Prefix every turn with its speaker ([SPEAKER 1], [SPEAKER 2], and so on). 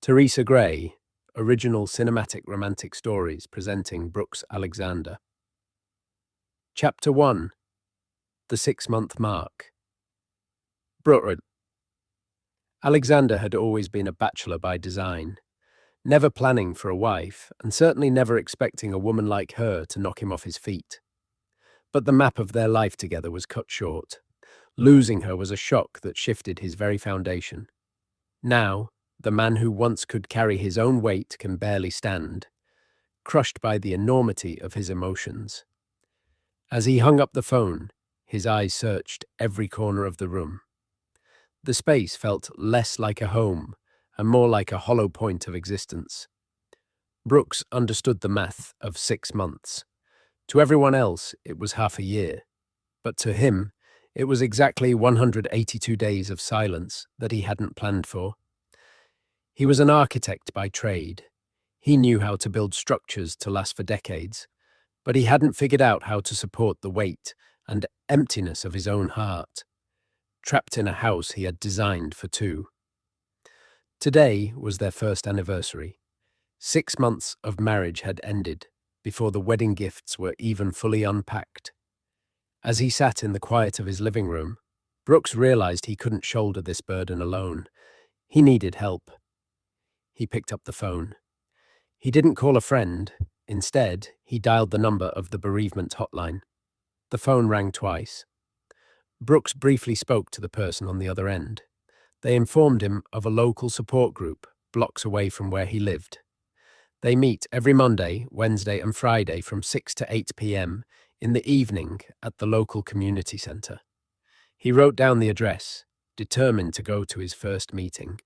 [SPEAKER 1] Theresa Gray, Original Cinematic Romantic Stories presenting Brooks Alexander. Chapter 1. The 6-month Mark. Brooks. Alexander had always been a bachelor by design, never planning for a wife, and certainly never expecting a woman like her to knock him off his feet. But the map of their life together was cut short. Losing her was a shock that shifted his very foundation. Now, the man who once could carry his own weight can barely stand, crushed by the enormity of his emotions. As he hung up the phone, his eyes searched every corner of the room. The space felt less like a home and more like a hollow point of existence. Brooks understood the math of 6 months. To everyone else, it was half a year. But to him, it was exactly 182 days of silence that he hadn't planned for. He was an architect by trade. He knew how to build structures to last for decades, but he hadn't figured out how to support the weight and emptiness of his own heart, trapped in a house he had designed for two. Today was their first anniversary. 6 months of marriage had ended before the wedding gifts were even fully unpacked. As he sat in the quiet of his living room, Brooks realized he couldn't shoulder this burden alone. He needed help. He picked up the phone. He didn't call a friend. Instead, he dialed the number of the bereavement hotline. The phone rang twice. Brooks briefly spoke to the person on the other end. They informed him of a local support group blocks away from where he lived. They meet every Monday, Wednesday and Friday from 6 to 8 p.m. in the evening at the local community center. He wrote down the address, determined to go to his first meeting.